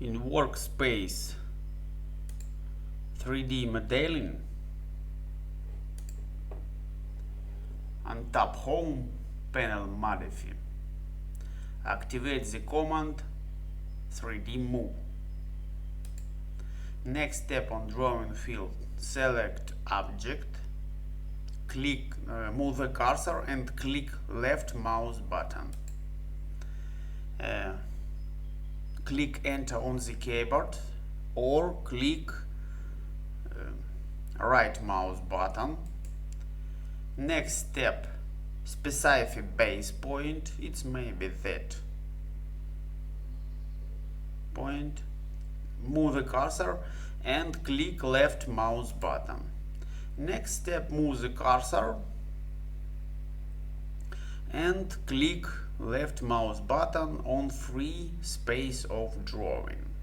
In workspace 3D modeling, on top home panel modify, activate the command 3D move. Next step on drawing field, select object, click move the cursor and click left mouse button. Click enter on the keyboard or click right mouse button. Next step, specify base point, it's maybe that point. Move the cursor and click left mouse button. Next step, move the cursor and click left mouse button on free space of drawing.